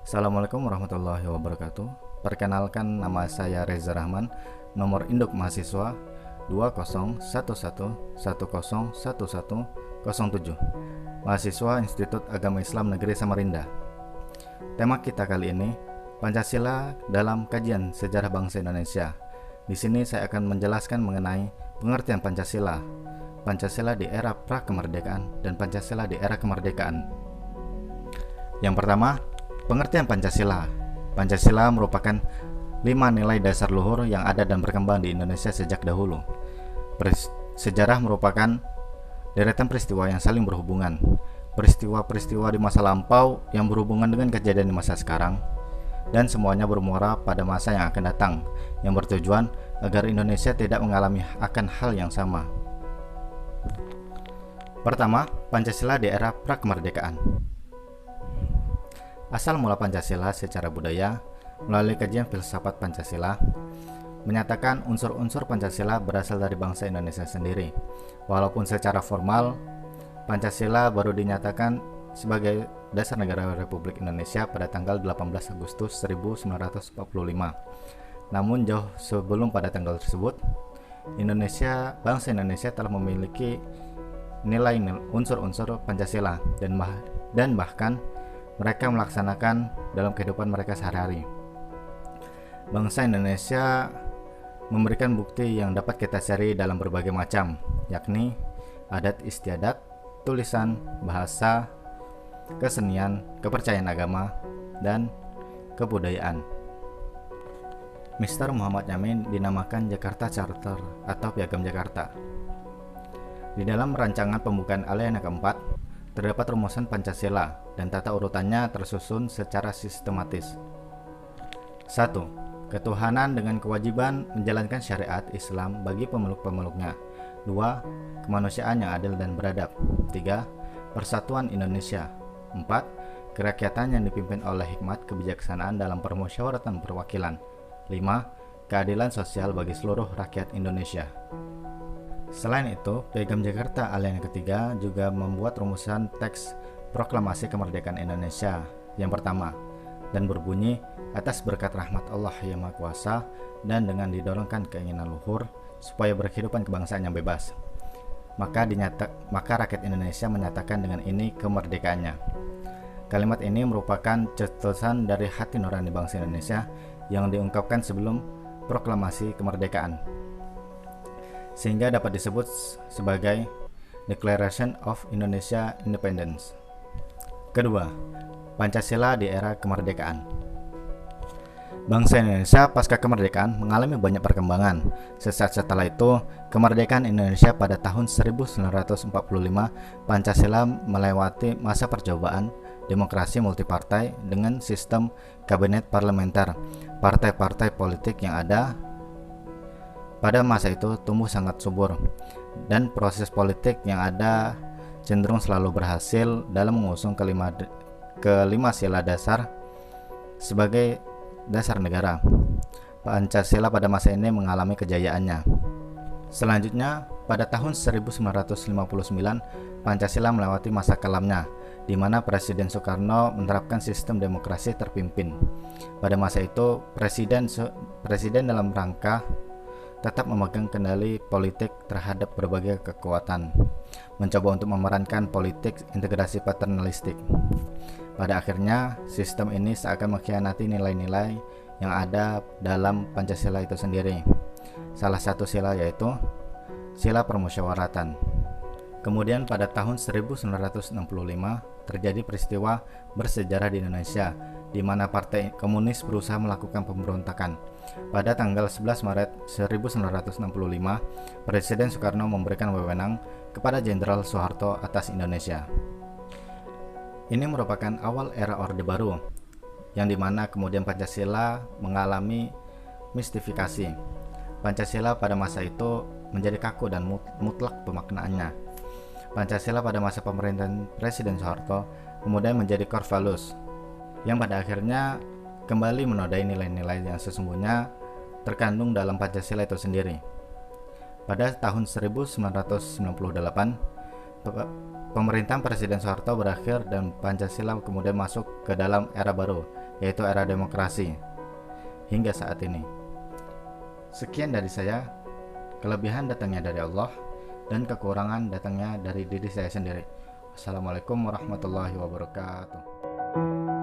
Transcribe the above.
Assalamualaikum warahmatullahi wabarakatuh. Perkenalkan, nama saya Reza Rahman. Nomor induk mahasiswa 2011111107. Mahasiswa Institut Agama Islam Negeri Samarinda. Tema kita kali ini Pancasila dalam kajian sejarah bangsa Indonesia. Di sini saya akan menjelaskan mengenai pengertian Pancasila, Pancasila di era pra-kemerdekaan dan Pancasila di era kemerdekaan. Yang pertama, pengertian Pancasila. Pancasila merupakan 5 nilai dasar luhur yang ada dan berkembang di Indonesia sejak dahulu. Sejarah merupakan deretan peristiwa yang saling berhubungan. Peristiwa-peristiwa di masa lampau yang berhubungan dengan kejadian di masa sekarang, dan semuanya bermuara pada masa yang akan datang, yang bertujuan agar Indonesia tidak mengalami akan hal yang sama. Pertama, Pancasila di era pra-kemerdekaan. Asal mula Pancasila secara budaya melalui kajian filsafat Pancasila menyatakan unsur-unsur Pancasila berasal dari bangsa Indonesia sendiri. Walaupun secara formal Pancasila baru dinyatakan sebagai dasar negara Republik Indonesia pada tanggal 18 Agustus 1945. Namun jauh sebelum pada tanggal tersebut, bangsa Indonesia telah memiliki nilai unsur-unsur Pancasila dan bahkan mereka melaksanakan dalam kehidupan mereka sehari-hari. Bangsa Indonesia memberikan bukti yang dapat kita cari dalam berbagai macam, yakni adat istiadat, tulisan, bahasa, kesenian, kepercayaan agama, dan kebudayaan. Mr. Muhammad Yamin dinamakan Jakarta Charter atau Piagam Jakarta. Di dalam rancangan pembukaan alinea keempat, terdapat rumusan Pancasila dan tata urutannya tersusun secara sistematis. 1. Ketuhanan dengan kewajiban menjalankan syariat Islam bagi pemeluk-pemeluknya. 2. Kemanusiaan yang adil dan beradab. 3. Persatuan Indonesia. 4. Kerakyatan yang dipimpin oleh hikmat kebijaksanaan dalam permusyawaratan perwakilan. 5. Keadilan sosial bagi seluruh rakyat Indonesia. Selain itu, Piagam Jakarta alinea ketiga juga membuat rumusan teks proklamasi kemerdekaan Indonesia yang pertama, dan berbunyi, atas berkat rahmat Allah yang Maha Kuasa dan dengan didorongkan keinginan luhur supaya berkehidupan kebangsaan yang bebas, maka rakyat Indonesia menyatakan dengan ini kemerdekaannya. Kalimat ini merupakan cetusan dari hati nurani bangsa Indonesia yang diungkapkan sebelum proklamasi kemerdekaan, sehingga dapat disebut sebagai Declaration of Indonesia Independence. Kedua, Pancasila di era kemerdekaan. Bangsa Indonesia pasca kemerdekaan mengalami banyak perkembangan. Sesaat setelah itu, kemerdekaan Indonesia pada tahun 1945, Pancasila melewati masa percobaan demokrasi multipartai dengan sistem kabinet parlementer. Partai-partai politik yang ada pada masa itu tumbuh sangat subur, dan proses politik yang ada cenderung selalu berhasil dalam mengusung kelima sila dasar sebagai dasar negara. Pancasila pada masa ini mengalami kejayaannya. Selanjutnya, pada tahun 1959, Pancasila melewati masa kelamnya, di mana Presiden Soekarno menerapkan sistem demokrasi terpimpin. Pada masa itu, presiden dalam rangka tetap memegang kendali politik terhadap berbagai kekuatan, mencoba untuk memerankan politik integrasi paternalistik. Pada akhirnya, sistem ini seakan mengkhianati nilai-nilai yang ada dalam Pancasila itu sendiri. Salah satu sila yaitu sila permusyawaratan. Kemudian pada tahun 1965 terjadi peristiwa bersejarah di Indonesia, di mana Partai Komunis berusaha melakukan pemberontakan. Pada tanggal 11 Maret 1965, Presiden Soekarno memberikan wewenang kepada Jenderal Soeharto atas Indonesia. Ini merupakan awal era Orde Baru, yang dimana kemudian Pancasila mengalami mistifikasi. Pancasila pada masa itu menjadi kaku dan mutlak pemaknaannya. Pancasila pada masa pemerintahan Presiden Soeharto kemudian menjadi core values, yang pada akhirnya kembali menodai nilai-nilai yang sesungguhnya terkandung dalam Pancasila itu sendiri. Pada tahun 1998, pemerintahan Presiden Soeharto berakhir dan Pancasila kemudian masuk ke dalam era baru, yaitu era demokrasi hingga saat ini. Sekian dari saya. Kelebihan datangnya dari Allah dan kekurangan datangnya dari diri saya sendiri. Wassalamualaikum warahmatullahi wabarakatuh.